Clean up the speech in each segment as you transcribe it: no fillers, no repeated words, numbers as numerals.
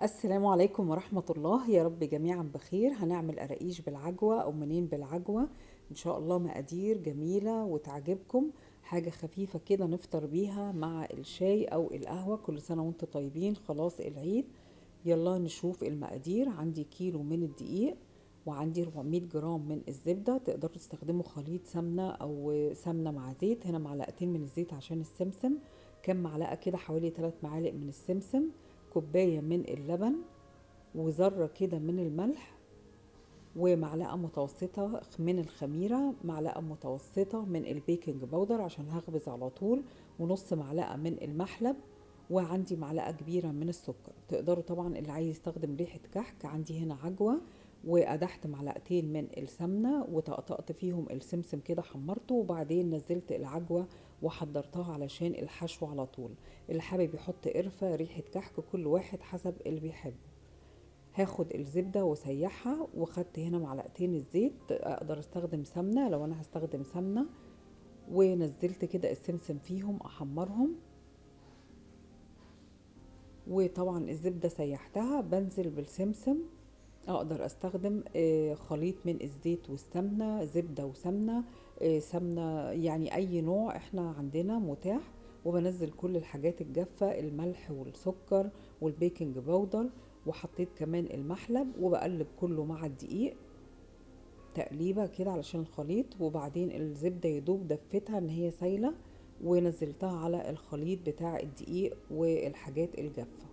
السلام عليكم ورحمة الله، يا رب جميعا بخير. هنعمل قراقيش بالعجوة أو منين بالعجوة. إن شاء الله مقادير جميلة وتعجبكم. حاجة خفيفة كده نفطر بيها مع الشاي أو القهوة. كل سنة وانتم طيبين، خلاص العيد. يلا نشوف المقادير. عندي كيلو من الدقيق، وعندي 400 جرام من الزبدة. تقدروا تستخدموا خليط سمنة أو سمنة مع زيت. هنا معلقتين من الزيت عشان السمسم. كام معلقة كده؟ حوالي 3 معالق من السمسم. كوباية من اللبن، وذرة كده من الملح، ومعلقة متوسطة من الخميرة، معلقة متوسطة من البيكنج باودر عشان هخبز على طول، ونص معلقة من المحلب، وعندي معلقة كبيرة من السكر. تقدروا طبعا اللي عايز يستخدم ريحة كحك. عندي هنا عجوة، وقدحت معلقتين من السمنة وطقطقت فيهم السمسم كده، حمرته وبعدين نزلت العجوة وحضرتها علشان الحشو على طول. اللي حابب يحط قرفة، ريحة كحك، كل واحد حسب اللي بيحبه. هاخد الزبدة وسيحها، وخدت هنا معلقتين الزيت. اقدر استخدم سمنة لو انا هستخدم سمنة. ونزلت كده السمسم فيهم احمرهم. وطبعا الزبدة سيحتها، بنزل بالسمسم. اقدر استخدم خليط من الزيت والسمنة، زبدة وسمنة، سمنة، يعني اي نوع احنا عندنا متاح. وبنزل كل الحاجات الجافة، الملح والسكر والبيكنج باودر، وحطيت كمان المحلب، وبقلب كله مع الدقيق تقليبة كده علشان الخليط. وبعدين الزبدة يدوب دفتها ان هي سايلة، ونزلتها على الخليط بتاع الدقيق والحاجات الجافة.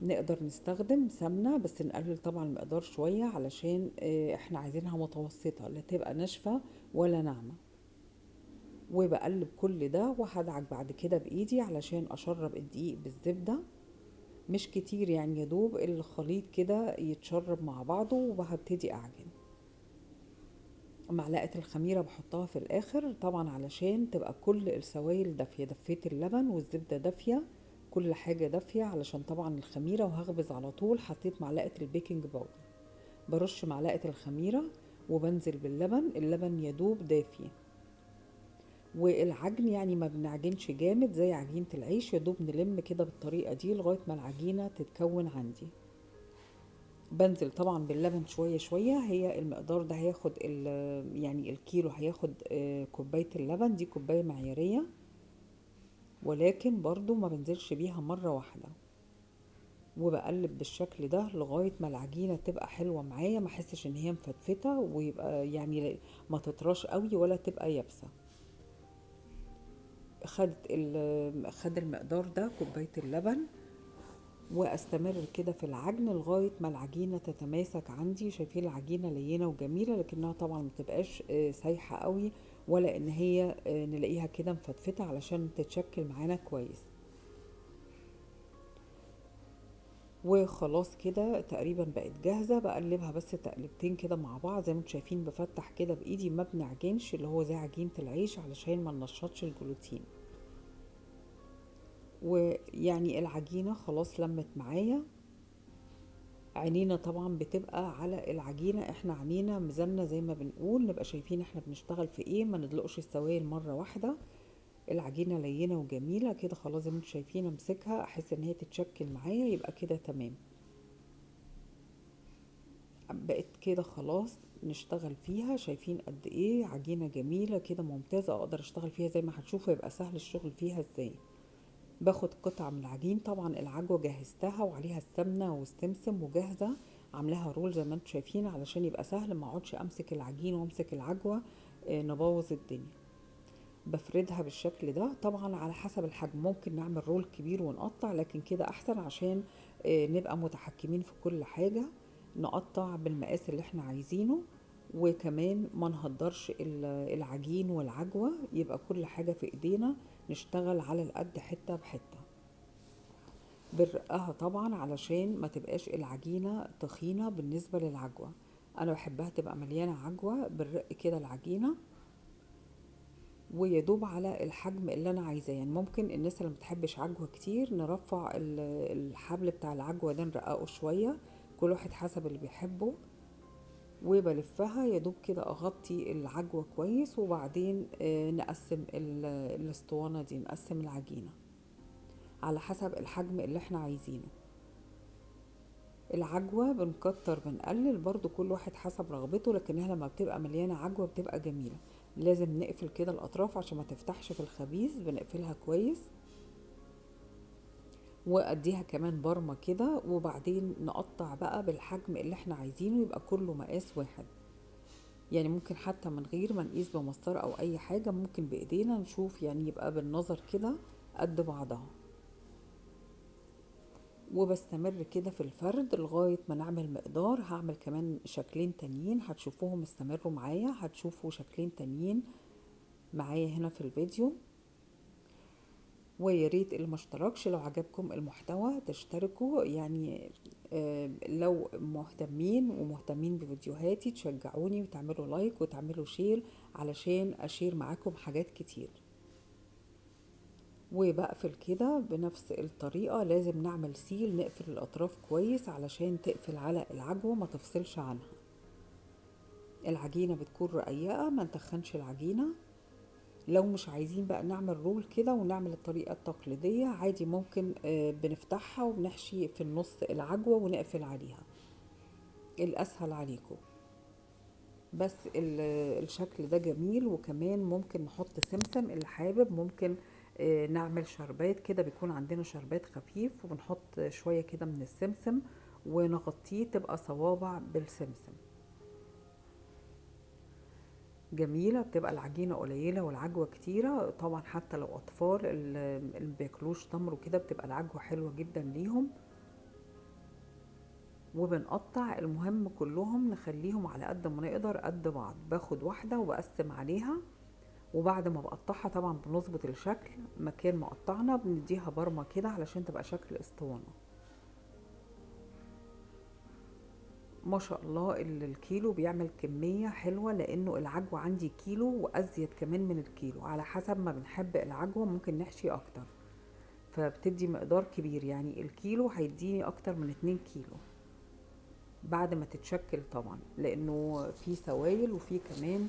نقدر نستخدم سمنة بس نقلل طبعا المقدار شوية، علشان احنا عايزينها متوسطة، لا تبقى ناشفة ولا ناعمة. وبقلب كل ده، وهدعك بعد كده بايدي علشان اشرب الدقيق بالزبدة. مش كتير يعني، يدوب الخليط كده يتشرب مع بعضه، وهبتدي اعجن. معلقة الخميرة بحطها في الاخر طبعا علشان تبقى كل السوائل دافية. دفيت اللبن والزبدة دافية، كل حاجة دافية علشان طبعا الخميرة. وهخبز على طول. حطيت معلقة البيكنج باودر، برش معلقة الخميرة، وبنزل باللبن. اللبن يدوب دافي. والعجن يعني ما بنعجنش جامد زي عجينة العيش، يدوب نلم كده بالطريقة دي لغاية ما العجينة تتكون عندي. بنزل طبعا باللبن شوية شوية. هي المقدار ده هياخد يعني الكيلو هياخد كوباية اللبن. دي كوباية معيارية، ولكن برضو ما بنزلش بيها مرة واحدة. وبقلب بالشكل ده لغاية ما العجينة تبقى حلوة معايا، ما احسش ان هي مفتفتة، ويبقى يعني ما تطراش قوي ولا تبقى يابسة. خد المقدار ده كوباية اللبن. واستمر كده في العجن لغاية ما العجينة تتماسك عندي. شايفين العجينة لينة وجميلة، لكنها طبعا متبقاش سايحة قوي، ولا ان هي نلاقيها كده مفتفتة علشان تتشكل معانا كويس. وخلاص كده تقريبا بقت جاهزة. بقلبها بس تقلبتين كده مع بعض زي ما انتم شايفين. بفتح كده بايدي، ما بنعجنش اللي هو زي عجينة العيش علشان ما ننشطش الجلوتين. ويعني العجينة خلاص لمت معايا. عينينا طبعا بتبقى على العجينة، احنا عينينا ميزاننا زي ما بنقول، نبقى شايفين احنا بنشتغل في ايه، ما ندلقش السوائل مرة واحدة. العجينة لينة وجميلة كده خلاص زي ما انتم شايفين. امسكها احس ان هي تتشكل معايا، يبقى كده تمام. بقت كده خلاص نشتغل فيها. شايفين قد ايه عجينة جميلة كده ممتازة، اقدر اشتغل فيها زي ما هتشوفوا. يبقى سهل الشغل فيها ازاي. باخد قطعة من العجين. طبعا العجوة جهزتها وعليها السمنة والسمسم وجاهزة. عاملاها رول زي ما انتم شايفين علشان يبقى سهل، ما اقعدش امسك العجين وامسك العجوة نبوظ الدنيا. بفردها بالشكل ده. طبعا على حسب الحجم، ممكن نعمل رول كبير ونقطع، لكن كده احسن عشان نبقى متحكمين في كل حاجة. نقطع بالمقاس اللي احنا عايزينه، وكمان ما نهدرش العجين والعجوة. يبقى كل حاجة في ايدينا، نشتغل على القد حتة بحتة. برقها طبعا علشان ما تبقاش العجينة تخينة بالنسبة للعجوة. انا بحبها تبقى مليانة عجوة. بالرق كده العجينة، ويدوب على الحجم اللي انا عايزاه. يعني ممكن الناس اللي متحبش عجوة كتير نرفع الحبل بتاع العجوة ده، نرققه شوية. كل واحد حسب اللي بيحبه. وبلفها يدوب كده اغطي العجوة كويس، وبعدين نقسم الاسطوانة دي، نقسم العجينة على حسب الحجم اللي احنا عايزينه. العجوة بنكتر بنقلل برضو، كل واحد حسب رغبته، لكنها لما بتبقى مليانة عجوة بتبقى جميلة. لازم نقفل كده الأطراف عشان ما تفتحش في الخبيز، بنقفلها كويس. وأديها كمان برمة كده، وبعدين نقطع بقى بالحجم اللي احنا عايزينه، يبقى كله مقاس واحد. يعني ممكن حتى من غير ما نقيس بمسطرة أو أي حاجة، ممكن بإيدينا نشوف، يعني يبقى بالنظر كده قد بعضها. وبستمر كده في الفرد لغاية ما نعمل مقدار. هعمل كمان شكلين تانيين هتشوفوهم، استمروا معايا هتشوفوا شكلين تانيين معايا هنا في الفيديو. وياريت اللي مشتركش لو عجبكم المحتوى تشتركوا، يعني لو مهتمين ومهتمين بفيديوهاتي تشجعوني وتعملوا لايك وتعملوا شير علشان اشير معاكم حاجات كتير. وبقفل كده بنفس الطريقة. لازم نعمل سيل، نقفل الأطراف كويس علشان تقفل على العجوة ما تفصلش عنها. العجينة بتكون رقيقة، ما نتخنش العجينة. لو مش عايزين بقى نعمل رول كده ونعمل الطريقة التقليدية عادي، ممكن بنفتحها وبنحشي في النص العجوة ونقفل عليها، الأسهل عليكم. بس الشكل ده جميل. وكمان ممكن نحط سمسم، اللي حابب ممكن نعمل شربات كده، بيكون عندنا شربات خفيف وبنحط شوية كده من السمسم ونغطيه، تبقى صوابع بالسمسم جميلة. بتبقى العجينة قليلة والعجوة كتيرة. طبعا حتى لو أطفال اللي بياكلوش تمر وكده بتبقى العجوة حلوة جدا ليهم. وبنقطع، المهم كلهم نخليهم على قد ما نقدر قد بعض. باخد واحدة وبقسم عليها، وبعد ما بقطعها طبعا بنظبط الشكل. مكان ما قطعنا بنديها برمة كده علشان تبقى شكل اسطوانة. ما شاء الله الكيلو بيعمل كمية حلوة، لانه العجوة عندي كيلو وازيد كمان من الكيلو، على حسب ما بنحب العجوة ممكن نحشي اكتر، فبتدي مقدار كبير. يعني الكيلو هيديني اكتر من 2 كيلو بعد ما تتشكل طبعا، لانه في سوائل وفي كمان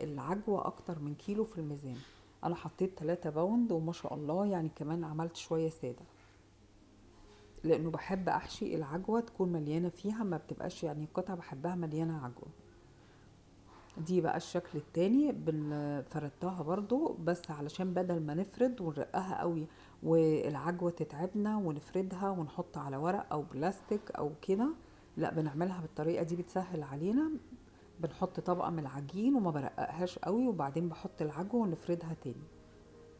العجوة اكتر من كيلو في الميزان. انا حطيت 3 باوند وما شاء الله، يعني كمان عملت شوية سادة، لانه بحب احشي العجوة تكون مليانة فيها، ما بتبقاش يعني قطعة بحبها مليانة عجوة. دي بقى الشكل التاني فردتها برضو، بس علشان بدل ما نفرد ونرقها قوي والعجوة تتعبنا ونفردها ونحط على ورق او بلاستيك او كده، لا بنعملها بالطريقة دي بتسهل علينا. بنحط طبقة من العجين وما برققهاش قوي، وبعدين بحط العجوة ونفردها تاني.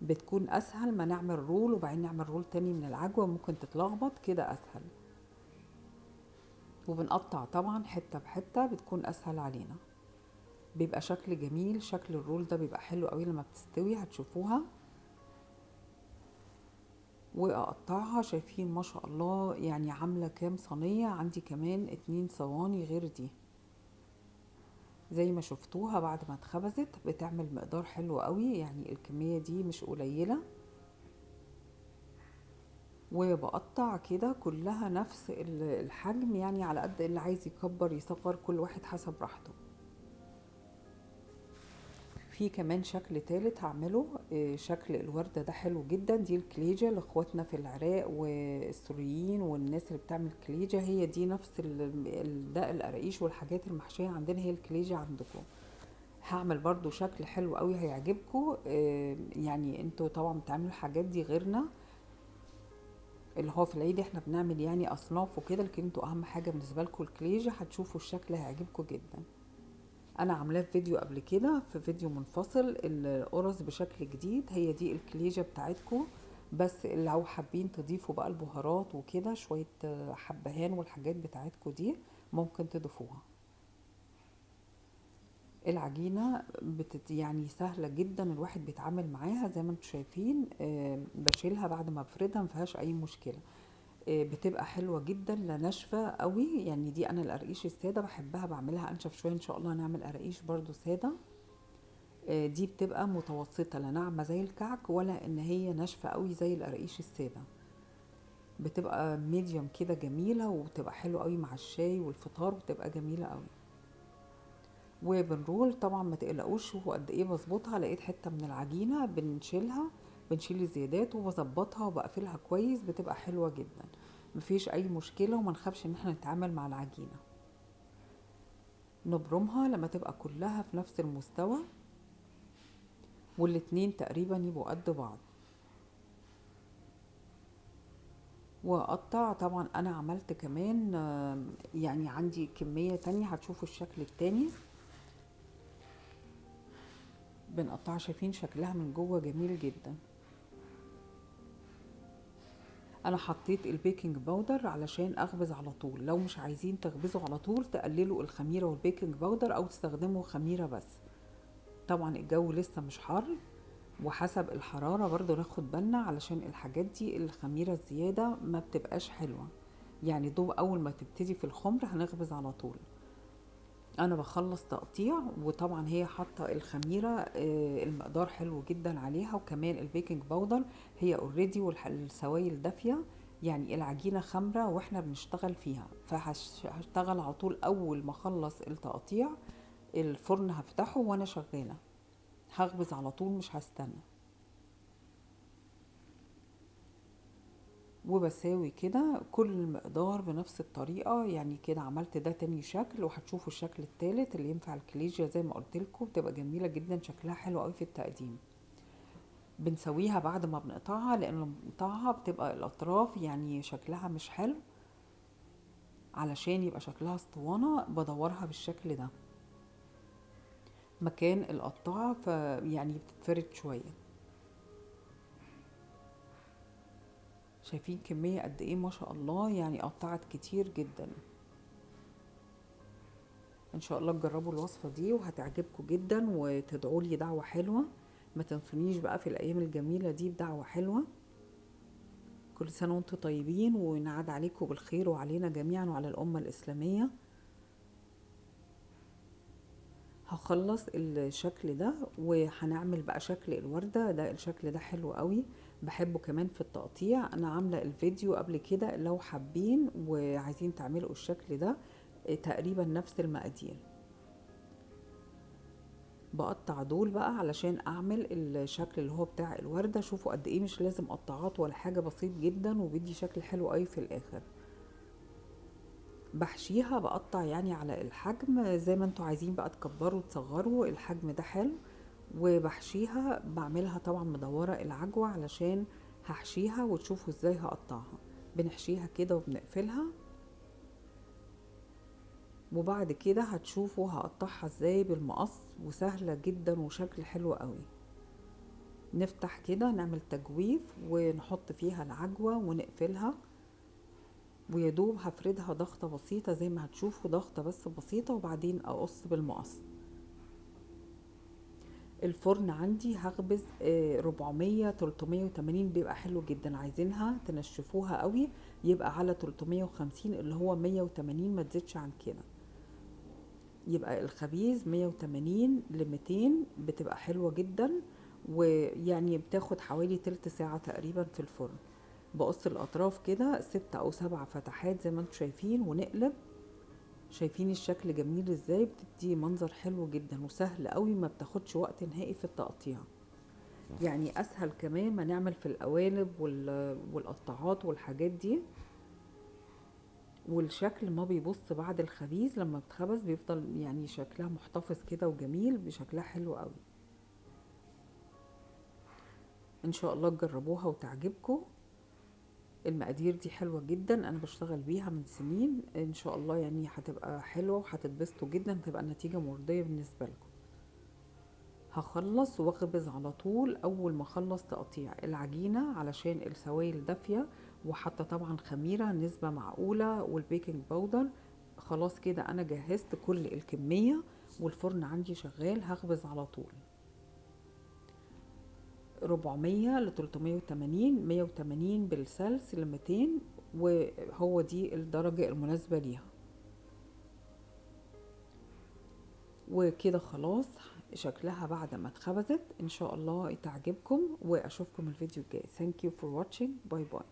بتكون اسهل ما نعمل رول وبعدين نعمل رول تاني من العجوة، ممكن تتلخبط كده اسهل. وبنقطع طبعا حتة بحتة، بتكون اسهل علينا. بيبقى شكل جميل، شكل الرول ده بيبقى حلو قوي لما بتستوي هتشوفوها. واقطعها، شايفين ما شاء الله يعني عاملة كام صينية؟ عندي كمان 2 صواني غير دي. زي ما شفتوها بعد ما اتخبزت بتعمل مقدار حلو قوي، يعني الكمية دي مش قليلة. وبقطع كده كلها نفس الحجم، يعني على قد اللي عايز يكبر يصغر، كل واحد حسب راحته. في كمان شكل تالت هعمله، شكل الوردة ده حلو جدا. دي الكليجة لاخواتنا في العراق والسوريين والناس اللي بتعمل كليجة، هي دي نفس ده القراقيش والحاجات المحشية عندنا هي الكليجة عندكم. هعمل برضو شكل حلو قوي هيعجبكم. يعني انتوا طبعا بتعملوا الحاجات دي غيرنا، اللي هو في العيد احنا بنعمل يعني اصناف وكده، لكن انتوا اهم حاجة بالنسبة لكم الكليجة. هتشوفوا الشكل هيعجبكم جدا. انا عاملاه في فيديو قبل كده، في فيديو منفصل القرص بشكل جديد. هي دي الكليجة بتاعتكم، بس لو حابين تضيفوا بقى البهارات وكده شوية حبهان والحاجات بتاعتكم دي ممكن تضيفوها. العجينة يعني سهلة جدا، الواحد بيتعامل معاها زي ما انتم شايفين. بشيلها بعد ما بفردها مفيهاش اي مشكلة. بتبقى حلوة جدا، لا ناشفة قوي. يعني دي انا القرقيش السادة بحبها، بعملها انشف شوية. ان شاء الله هنعمل قرقيش برضو سادة. دي بتبقى متوسطة، لا ناعمة زي الكعك ولا ان هي ناشفة قوي زي القرقيش السادة. بتبقى ميديوم كده جميلة، وبتبقى حلوة قوي مع الشاي والفطار، بتبقى جميلة قوي. وبنرول طبعا ما تقلقوش. شوفوا قد ايه بظبطها، لقيت حتة من العجينة بنشيل الزيادات وبظبطها وبقفلها كويس، بتبقى حلوة جدا. مفيش اي مشكلة، وما نخافش ان احنا نتعامل مع العجينة. نبرمها لما تبقى كلها في نفس المستوى، والاتنين تقريبا يبقوا قد بعض. واقطع طبعا. انا عملت كمان يعني عندي كمية تانية، هتشوفوا الشكل التاني. بنقطع، شايفين شكلها من جوه جميل جدا. انا حطيت البيكنج باودر علشان اخبز على طول. لو مش عايزين تخبزوا على طول تقللوا الخميرة والبيكنج باودر، او تستخدموا خميرة بس. طبعا الجو لسه مش حر، وحسب الحرارة برضو ناخد بالنا، علشان الحاجات دي الخميرة الزيادة ما بتبقاش حلوة. يعني دوب اول ما تبتدي في الخمر هنخبز على طول. انا بخلص تقطيع، وطبعا هي حاطه الخميره المقدار حلو جدا عليها، وكمان البيكنج باودر هي اوريدي، والسوائل دافيه. يعني العجينه خمره واحنا بنشتغل فيها، فهشتغل على طول. اول ما اخلص التقطيع الفرن هفتحه وانا شغاله، هخبز على طول مش هستنى. وبساوي كده كل المقدار بنفس الطريقة. يعني كده عملت ده تاني شكل، وهتشوفوا الشكل التالت اللي ينفع الكليجيا زي ما قلت لكم، بتبقى جميلة جدا، شكلها حلو قوي في التقديم. بنسويها بعد ما بنقطعها، لان لما بنقطعها بتبقى الاطراف يعني شكلها مش حلو. علشان يبقى شكلها اسطوانة بدورها بالشكل ده مكان القطاعة، فيعني بتتفرد شوية. شايفين كمية قد ايه ما شاء الله، يعني قطعت كتير جدا. ان شاء الله تجربوا الوصفة دي وهتعجبكم جدا، وتدعوا لي دعوة حلوة. ما تنسونيش بقى في الايام الجميلة دي بدعوة حلوة. كل سنة وانتم طيبين، ونعاد عليكم بالخير وعلينا جميعا وعلى الأمة الإسلامية. هخلص الشكل ده وهنعمل بقى شكل الوردة ده. الشكل ده حلو قوي، بحبه كمان في التقطيع. انا عاملة الفيديو قبل كده، لو حابين وعايزين تعملوا الشكل ده تقريبا نفس المقادير. بقطع دول بقى علشان اعمل الشكل اللي هو بتاع الوردة. شوفوا قد ايه مش لازم قطعات ولا حاجة، بسيط جدا وبيدي شكل حلو قوي في الاخر. بحشيها بقطع يعني على الحجم زي ما انتوا عايزين بقى، تكبروا تصغروا الحجم ده حلو. وبحشيها بعملها طبعا مدورة العجوة علشان هحشيها، وتشوفوا ازاي هقطعها. بنحشيها كده وبنقفلها، وبعد كده هتشوفوا هقطعها ازاي بالمقص، وسهلة جدا وشكل حلو قوي. نفتح كده نعمل تجويف ونحط فيها العجوة ونقفلها، ويدوب هفردها ضغطة بسيطة زي ما هتشوفوا، ضغطة بس بسيطة، وبعدين اقص بالمقص. الفرن عندي هخبز 400 380 بيبقى حلو جدا. عايزينها تنشفوها قوي يبقى على 350، اللي هو 180 ما تزيدش عن كده. يبقى الخبيز 180 ل 200 بتبقى حلوة جدا، ويعني بتاخد حوالي تلت ساعة تقريبا في الفرن. بقص الاطراف كده 6 او 7 فتحات زي ما انتم شايفين، ونقلب. شايفين الشكل جميل ازاي، بتدي منظر حلو جدا وسهل قوي، ما بتاخدش وقت نهائي في التقطيع. يعني اسهل كمان ما نعمل في القوالب والقطاعات والحاجات دي. والشكل ما بيبص بعد الخبيز، لما بتخبز بيفضل يعني شكلها محتفظ كده وجميل، بشكلها حلو قوي. ان شاء الله تجربوها وتعجبكم. المقادير دي حلوة جدا، انا بشتغل بيها من سنين. ان شاء الله يعني هتبقى حلوة وهتتبسطوا جدا، هتبقى النتيجة مرضية بالنسبة لكم. هخلص واخبز على طول. اول ما اخلص تقطيع العجينة علشان السوائل دافية، وحتى طبعا خميرة نسبة معقولة، والبيكنج باودر. خلاص كده انا جهزت كل الكمية، والفرن عندي شغال. هخبز على طول 400 ل 380، 180 بالسلس ل 200، وهو دي الدرجة المناسبة ليها. وكده خلاص شكلها بعد ما اتخبزت. ان شاء الله تعجبكم، واشوفكم الفيديو الجاي. Thank you for watching. باي باي.